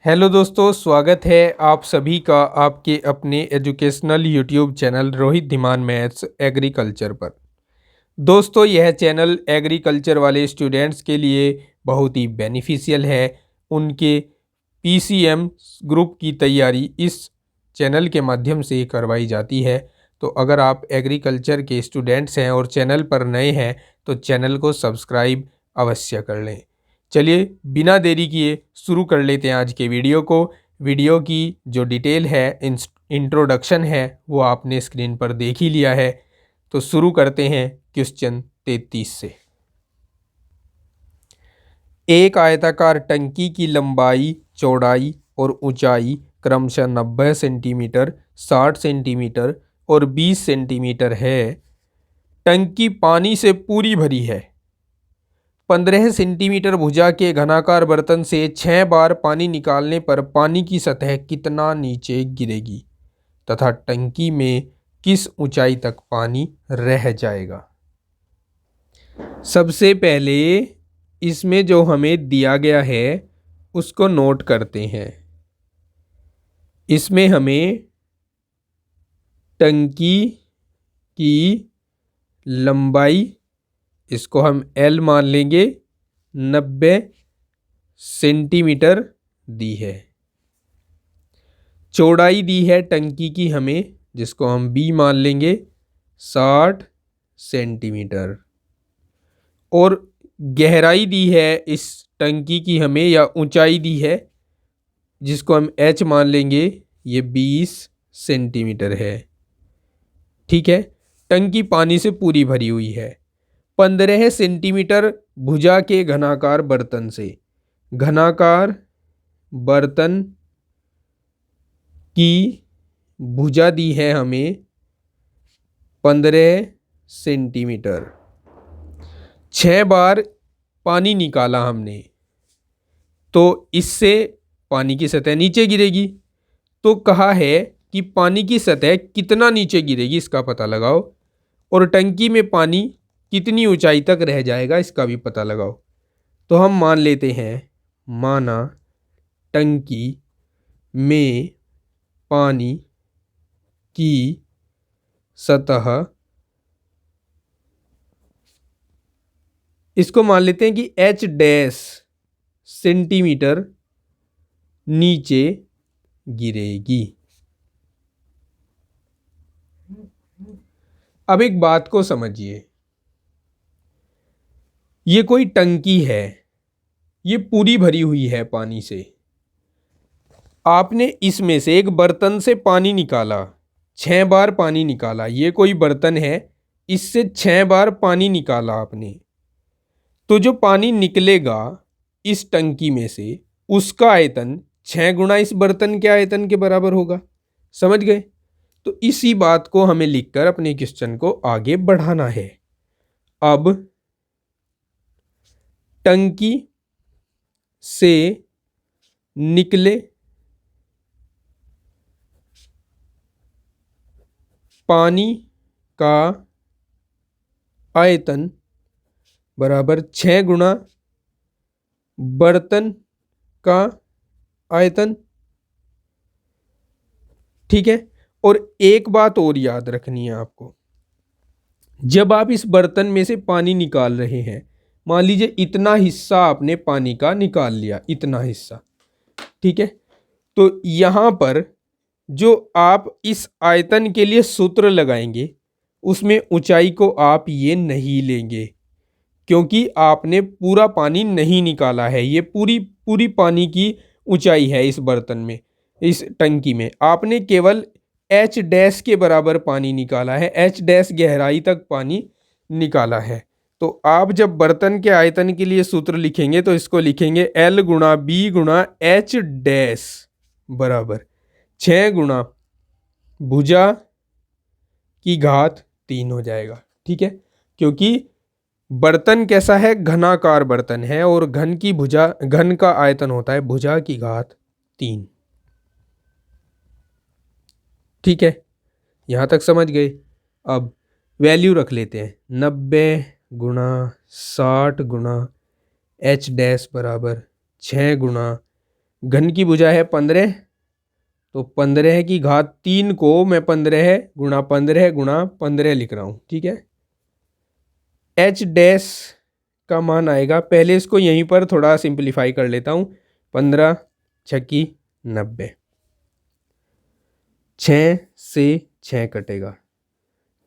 Hello दोस्तों, स्वागत है आप सभी का आपके अपने educational YouTube channel Rohit Dhiman maths agriculture पर। दोस्तों, यह चैनल एग्रीकल्चर वाले स्टूडेंट्स के लिए बहुत ही बेनिफिशियल है। उनके पीसीएम ग्रुप की तैयारी इस चैनल के माध्यम से करवाई जाती है। तो अगर आप एग्रीकल्चर के स्टूडेंट्स हैं और चैनल पर नए हैं तो चैनल को सब्सक्राइब अवश्य कर लें। चलिए बिना देरी किए शुरू कर लेते हैं आज के वीडियो को। वीडियो की जो डिटेल है, इंट्रोडक्शन है, वो आपने स्क्रीन पर देख ही लिया है। तो शुरू करते हैं क्वेश्चन 33 से। एक आयताकार टंकी की लंबाई, चौड़ाई और ऊंचाई क्रमशः 90 सेंटीमीटर, 60 सेंटीमीटर और 20 सेंटीमीटर है। टंकी पानी से पूरी भरी है। 15 सेंटीमीटर भुजा के घनाकार बर्तन से 6 बार पानी निकालने पर पानी की सतह कितना नीचे गिरेगी तथा टंकी में किस ऊंचाई तक पानी रह जाएगा। सबसे पहले इसमें जो हमें दिया गया है उसको नोट करते हैं। इसमें हमें टंकी की लंबाई, इसको हम L मान लेंगे, 90 सेंटीमीटर दी है। चौड़ाई दी है टंकी की हमें, जिसको हम B मान लेंगे, 60 सेंटीमीटर। और गहराई दी है इस टंकी की हमें, या ऊंचाई दी है, जिसको हम H मान लेंगे, ये 20 सेंटीमीटर है। ठीक है। टंकी पानी से पूरी भरी हुई है। 15 सेंटीमीटर भुजा के घनाकार बर्तन से, घनाकार बर्तन की भुजा दी है हमें 15 सेंटीमीटर। 6 बार पानी निकाला हमने, तो इससे पानी की सतह नीचे गिरेगी। तो कहा है कि पानी की सतह कितना नीचे गिरेगी इसका पता लगाओ, और टंकी में पानी कितनी ऊंचाई तक रह जाएगा इसका भी पता लगाओ। तो हम मान लेते हैं, माना टंकी में पानी की सतह, इसको मान लेते हैं कि H डैश सेंटीमीटर नीचे गिरेगी। अब एक बात को समझिए, ये कोई टंकी है, ये पूरी भरी हुई है पानी से। आपने इसमें से एक बर्तन से पानी निकाला, 6 बार पानी निकाला। ये कोई बर्तन है, इससे 6 बार पानी निकाला आपने। तो जो पानी निकलेगा इस टंकी में से, उसका आयतन 6 गुना इस बर्तन के आयतन के बराबर होगा। समझ गए? तो इसी बात को हमें लिखकर अपने क्वेश्चन को आगे बढ़ाना है। अब टंकी से निकले पानी का आयतन बराबर 6 गुना बर्तन का आयतन। ठीक है। और एक बात और याद रखनी है आपको, जब आप इस बर्तन में से पानी निकाल रहे हैं, मान लीजिए इतना हिस्सा आपने पानी का निकाल लिया, इतना हिस्सा। ठीक है। तो यहां पर जो आप इस आयतन के लिए सूत्र लगाएंगे, उसमें ऊंचाई को आप ये नहीं लेंगे, क्योंकि आपने पूरा पानी नहीं निकाला है। ये पूरी पूरी पानी की ऊंचाई है इस बर्तन में, इस टंकी में। आपने केवल H डैश के बराबर पानी निकाला है, H डैश गहराई तक पानी निकाला है। तो आप जब बर्तन के आयतन के लिए सूत्र लिखेंगे तो इसको लिखेंगे L गुणा B गुणा H डैश बराबर 6 गुणा भुजा की घात 3 हो जाएगा। ठीक है। क्योंकि बर्तन कैसा है, घनाकार बर्तन है, और घन की भुजा, घन का आयतन होता है भुजा की घात 3। ठीक है। यहां तक समझ गए? अब वैल्यू रख लेते हैं, 90 गुणा 60 गुणा H डैश बराबर 6 गुणा घन की भुजा है 15, तो 15 की घात 3 को मैं 15 लिख रहा हूँ। ठीक है, एच डैश का मान आएगा, पहले इसको यहीं पर थोड़ा सिंप्लीफाई कर लेता हूँ। 15 छक्की 90, 6 से 6 कटेगा,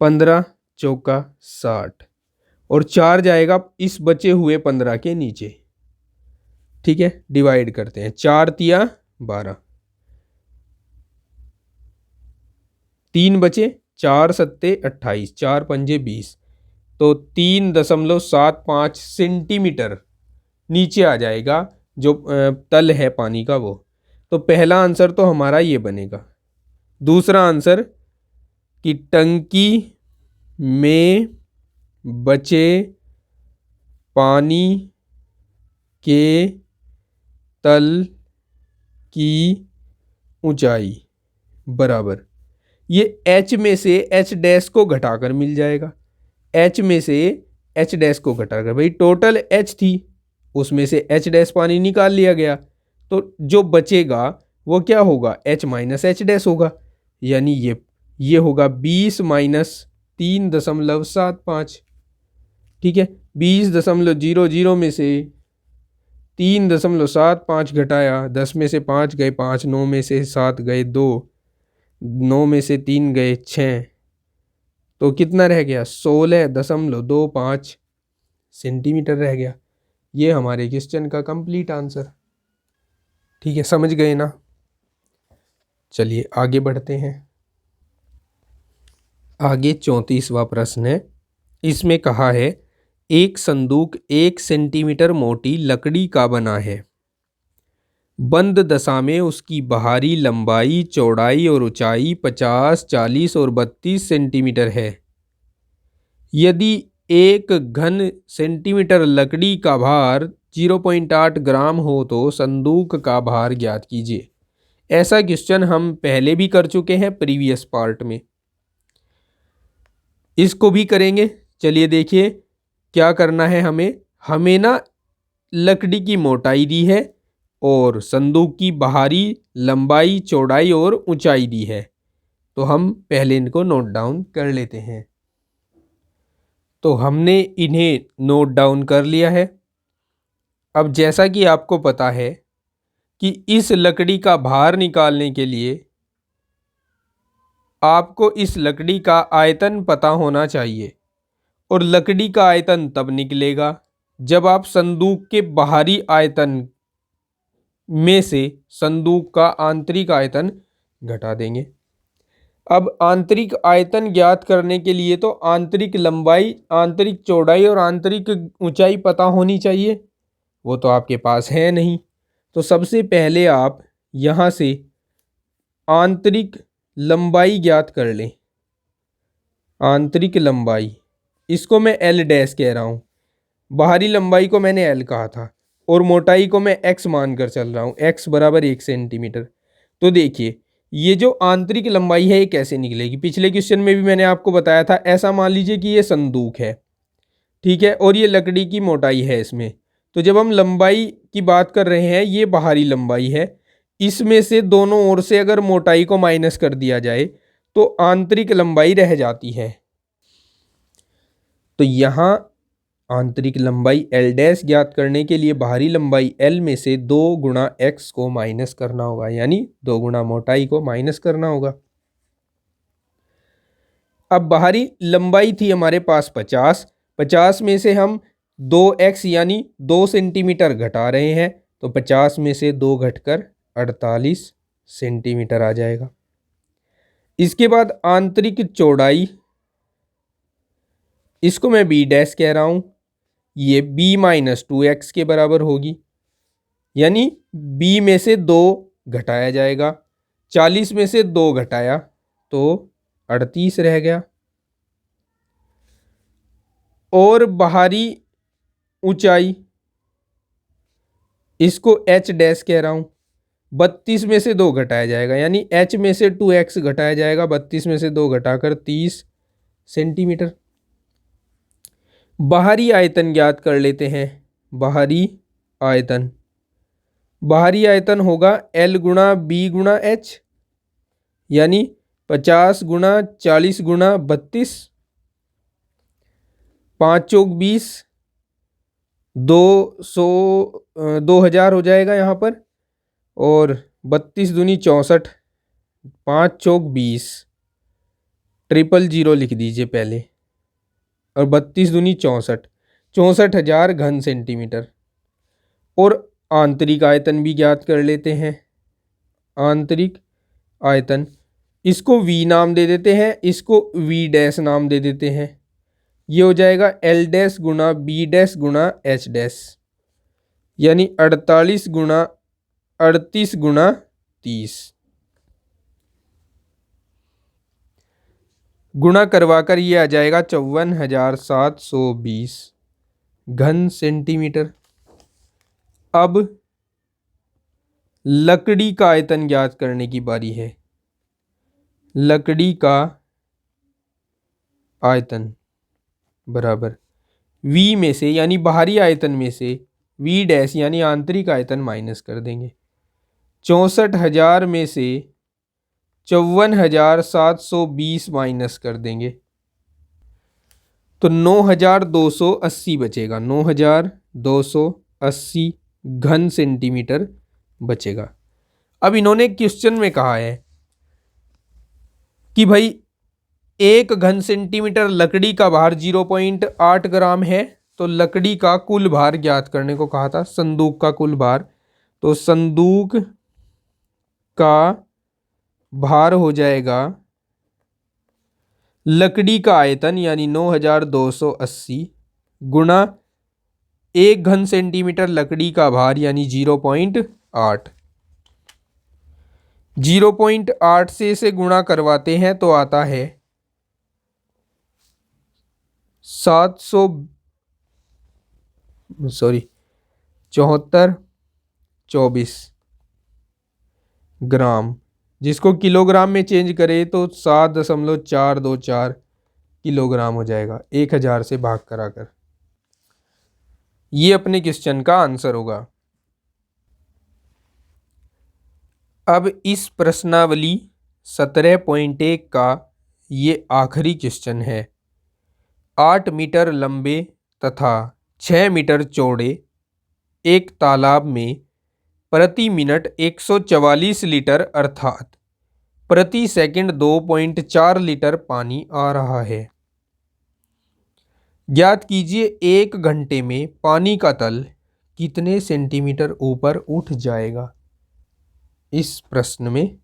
15 चौका 60 और 4 जाएगा इस बचे हुए 15 के नीचे। ठीक है, डिवाइड करते हैं, 4 तिया 12, 3 बचे, 4 सत्ते 28, 4 पंजे 20, तो 3.75 सेंटीमीटर नीचे आ जाएगा जो तल है पानी का वो। तो पहला आंसर तो हमारा ये बनेगा। दूसरा आंसर कि टंकी में बचे पानी के तल की ऊंचाई बराबर, ये एच में से एच डैश को घटाकर मिल जाएगा। एच में से एच डैश को घटाकर, भाई टोटल एच थी, उसमें से एच डैश पानी निकाल लिया गया, तो जो बचेगा वो क्या होगा, एच माइनस एच डैश होगा, यानी ये होगा 20 माइनस 3.75। ठीक है, 20.00 में से 3.75 घटाया, 10 में से 5 गए 5, 9 में से 7 गए 2, 9 में से 3 गए 6, तो कितना रह गया, 16.25 सेंटीमीटर रह गया। ये हमारे क्वेश्चन का कंप्लीट आंसर। ठीक है, समझ गए ना। चलिए आगे बढ़ते हैं। आगे 34वां प्रश्न है, इसमें कहा है एक संदूक 1 सेंटीमीटर मोटी लकड़ी का बना है, बंद दशा में उसकी बाहरी लंबाई, चौड़ाई और ऊंचाई 50, 40 और 32 सेंटीमीटर है। यदि 1 घन सेंटीमीटर लकड़ी का भार 0.8 ग्राम हो तो संदूक का भार ज्ञात कीजिए। ऐसा क्वेश्चन हम पहले भी कर चुके हैं प्रीवियस पार्ट में, इसको भी करेंगे। चलिए देखिए क्या करना है हमें ना लकड़ी की मोटाई दी है और संदूक की बाहरी लंबाई, चौड़ाई और ऊंचाई दी है, तो हम पहले इनको नोट डाउन कर लेते हैं। तो हमने इन्हें नोट डाउन कर लिया है। अब जैसा कि आपको पता है कि इस लकड़ी का भार निकालने के लिए आपको इस लकड़ी का आयतन पता होना चाहिए, और लकड़ी का आयतन तब निकलेगा जब आप संदूक के बाहरी आयतन में से संदूक का आंतरिक आयतन घटा देंगे। अब आंतरिक आयतन ज्ञात करने के लिए तो आंतरिक लंबाई, आंतरिक चौड़ाई और आंतरिक ऊंचाई पता होनी चाहिए, वो तो आपके पास है नहीं। तो सबसे पहले आप यहाँ से आंतरिक लंबाई ज्ञात कर लें। आंतरिक लंबाई, इसको मैं एल डैश कह रहा हूँ, बाहरी लंबाई को मैंने एल कहा था और मोटाई को मैं एक्स मानकर चल रहा हूँ, एक्स बराबर 1 सेंटीमीटर। तो देखिए ये जो आंतरिक लंबाई है ये कैसे निकलेगी, पिछले क्वेश्चन में भी मैंने आपको बताया था। ऐसा मान लीजिए कि ये संदूक है, ठीक है, और ये लकड़ी की मोटाई है इसमें। तो जब हम लंबाई की बात कर रहे हैं, ये बाहरी लंबाई है, इसमें से दोनों ओर से अगर मोटाई को माइनस कर दिया जाए तो आंतरिक लंबाई रह जाती है। तो यहाँ आंतरिक लंबाई एल डैश ज्ञात करने के लिए बाहरी लंबाई एल में से 2 गुणा एक्स को माइनस करना होगा, यानी 2 गुणा मोटाई को माइनस करना होगा। अब बाहरी लंबाई थी हमारे पास 50, 50 में से हम 2x यानी 2 सेंटीमीटर घटा रहे हैं, तो 50 में से 2 घटकर 48 सेंटीमीटर आ जाएगा। इसके बाद आंतरिक चौड़ाई, इसको मैं b डैश कह रहा हूं, ये b माइनस 2x के बराबर होगी, यानी b में से 2 घटाया जाएगा, 40 में से 2 घटाया तो 38 रह गया। और बाहरी ऊंचाई, इसको h डैश कह रहा हूं, 32 में से 2 घटाया जाएगा, यानी h में से 2x घटाया जाएगा, 32 में से 2 घटाकर 30 सेंटीमीटर। बाहरी आयतन ज्ञात कर लेते हैं। बाहरी आयतन बाहरी आयतन होगा L गुणा B गुणा H, यानी 50 गुणा 40 गुणा 32, 5 चौक 20, 2000 हो जाएगा यहाँ पर, और 32 दूनी 64, 5 चौक 20, 000 लिख दीजिए पहले, और 32 दूनी 64, 64,000 घन सेंटीमीटर। और आंतरिक आयतन भी ज्ञात कर लेते हैं। आंतरिक आयतन, इसको V नाम दे देते हैं, इसको V डैश नाम दे देते हैं। ये हो जाएगा L डैश गुणा B डैश गुणा H डैश, यानी 38 गुणा 38 गुणा 30। गुणा करवाकर ये आ जाएगा 54,720 घन सेंटीमीटर। अब लकड़ी का आयतन ज्ञात करने की बारी है। लकड़ी का आयतन बराबर V में से, यानी बाहरी आयतन में से V डैश यानी आंतरिक आयतन माइनस कर देंगे। 64,000 में से 54,720 माइनस कर देंगे तो 9,280 बचेगा। 9,280 घन सेंटीमीटर बचेगा। अब इन्होंने क्वेश्चन में कहा है कि भाई 1 घन सेंटीमीटर लकड़ी का भार 0.8 ग्राम है, तो लकड़ी का कुल भार ज्ञात करने को कहा था, संदूक का कुल भार। तो संदूक का भार हो जाएगा लकड़ी का आयतन यानी 9,280 गुणा 1 घन सेंटीमीटर लकड़ी का भार यानी 0.8। 0.8 से इसे गुणा करवाते हैं तो आता है 7424 ग्राम, जिसको किलोग्राम में चेंज करें तो 7.424 किलोग्राम हो जाएगा 1000 से भाग कराकर। ये अपने क्वेश्चन का आंसर होगा। अब इस प्रश्नावली 17.1 का ये आखिरी क्वेश्चन है। 8 मीटर लंबे तथा 6 मीटर चौड़े एक तालाब में प्रति मिनट 144 लीटर अर्थात प्रति सेकंड 2.4 लीटर पानी आ रहा है। ज्ञात कीजिए 1 घंटे में पानी का तल कितने सेंटीमीटर ऊपर उठ जाएगा। इस प्रश्न में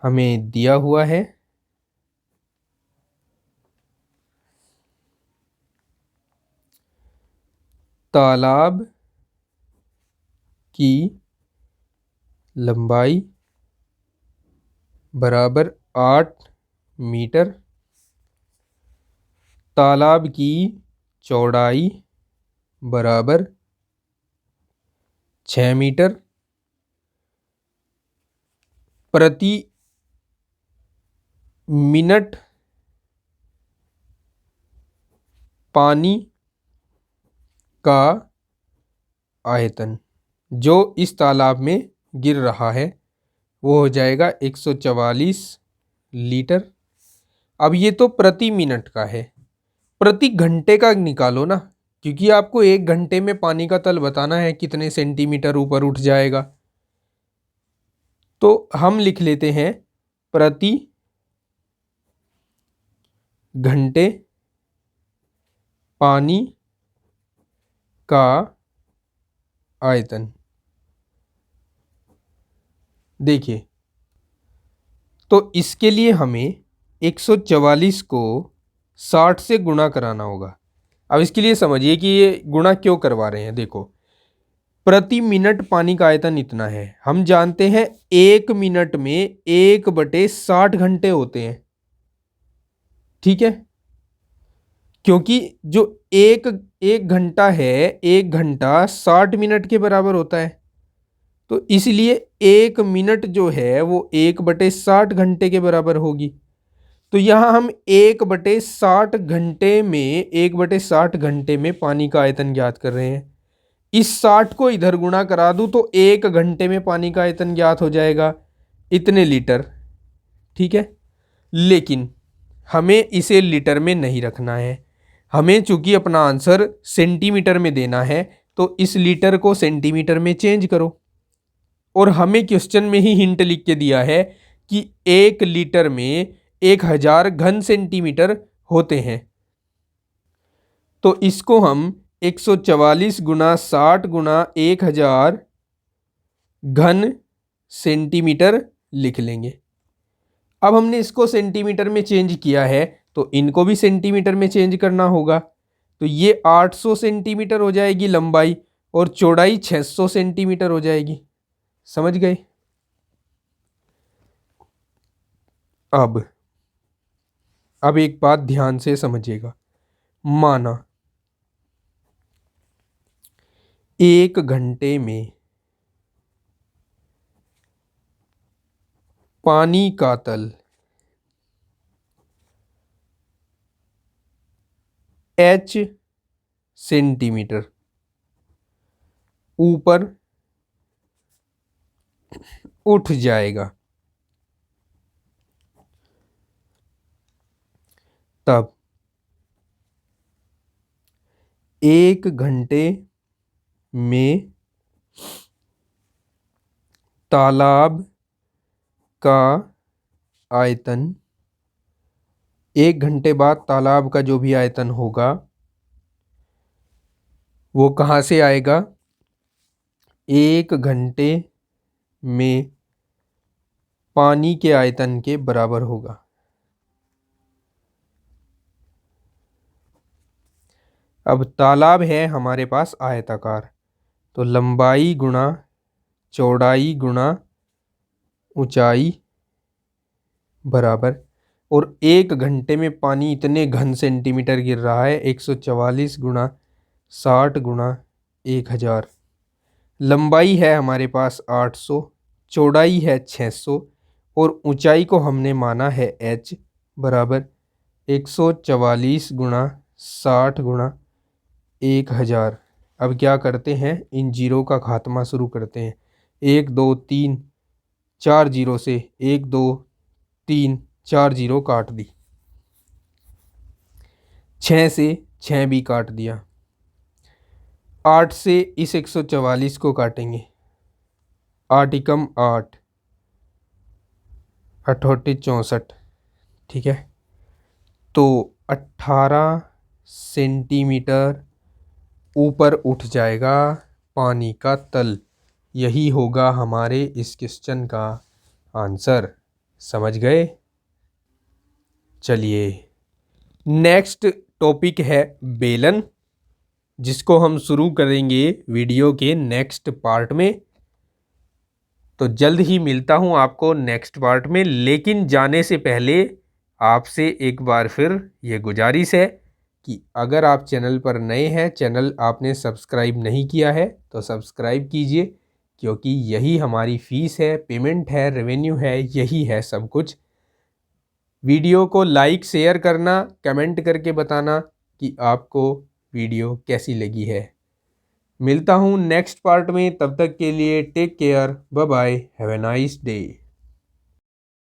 हमें दिया हुआ है तालाब की लंबाई बराबर 8 मीटर, तालाब की चौड़ाई बराबर 6 मीटर, प्रति मिनट पानी का आयतन जो इस तालाब में गिर रहा है वो हो जाएगा 144 लीटर। अब ये तो प्रति मिनट का है, प्रति घंटे का निकालो ना, क्योंकि आपको 1 घंटे में पानी का तल बताना है कितने सेंटीमीटर ऊपर उठ जाएगा। तो हम लिख लेते हैं प्रति घंटे पानी का आयतन। देखिए, तो इसके लिए हमें 144 को 60 से गुणा कराना होगा। अब इसके लिए समझिए कि ये गुणा क्यों करवा रहे हैं। देखो, प्रति मिनट पानी का आयतन इतना है, हम जानते हैं 1 मिनट में 1/60 घंटे होते हैं, ठीक है, क्योंकि जो एक घंटा है, 1 घंटा 60 मिनट के बराबर होता है। तो इसलिए 1 मिनट जो है वो 1/60 घंटे के बराबर होगी। तो यहाँ हम 1/60 घंटे में 1/60 घंटे में पानी का आयतन ज्ञात कर रहे हैं। इस 60 को इधर गुणा करा दूं तो 1 घंटे में पानी का आयतन ज्ञात हो जाएगा, इतने लीटर। ठीक है, लेकिन हमें इसे लीटर में नहीं रखना है, हमें चूंकि अपना आंसर सेंटीमीटर में देना है तो इस लीटर को सेंटीमीटर में चेंज करो। और हमें क्वेश्चन में ही हिंट लिख के दिया है कि 1 लीटर में 1000 घन सेंटीमीटर होते हैं, तो इसको हम 144 गुना 60 गुना 1000 घन सेंटीमीटर लिख लेंगे। अब हमने इसको सेंटीमीटर में चेंज किया है तो इनको भी सेंटीमीटर में चेंज करना होगा, तो ये 800 सेंटीमीटर हो जाएगी लंबाई और चौड़ाई 600 सेंटीमीटर हो जाएगी। समझ गए? अब एक बात ध्यान से समझिएगा। माना 1 घंटे में पानी का तल h सेंटीमीटर ऊपर उठ जाएगा, तब 1 घंटे में तालाब का आयतन, 1 घंटे बाद तालाब का जो भी आयतन होगा वो कहाँ से आएगा? 1 घंटे में पानी के आयतन के बराबर होगा। अब तालाब है हमारे पास आयताकार, तो लंबाई गुणा चौड़ाई गुणा ऊंचाई बराबर, और 1 घंटे में पानी इतने घन सेंटीमीटर गिर रहा है, 144 गुणा 60 गुणा 1000। लंबाई है हमारे पास 800, चौड़ाई है 600 और ऊंचाई को हमने माना है h बराबर 144 गुणा 60 गुणा 1000। अब क्या करते हैं, इन जीरो का खात्मा शुरू करते हैं। 1 2 3 4 जीरो से 1 2 3 4 जीरो काट दी, 6 से 6 भी काट दिया, 8 से इस 144 को काटेंगे, 8 एकम 8, 8 64। ठीक है, तो 18 सेंटीमीटर ऊपर उठ जाएगा पानी का तल। यही होगा हमारे इस क्वेश्चन का आंसर। समझ गए? चलिए, नेक्स्ट टॉपिक है बेलन, जिसको हम शुरू करेंगे वीडियो के नेक्स्ट पार्ट में। तो जल्द ही मिलता हूँ आपको नेक्स्ट पार्ट में, लेकिन जाने से पहले आपसे एक बार फिर ये गुजारिश है कि अगर आप चैनल पर नए हैं, चैनल आपने सब्सक्राइब नहीं किया है तो सब्सक्राइब कीजिए, क्योंकि यही हमारी फ़ीस है, पेमेंट है, रेवेन्यू है, यही है सब कुछ। वीडियो को लाइक शेयर करना, कमेंट करके बताना कि आपको वीडियो कैसी लगी है। मिलता हूँ नेक्स्ट पार्ट में, तब तक के लिए take care, bye bye, have a nice day.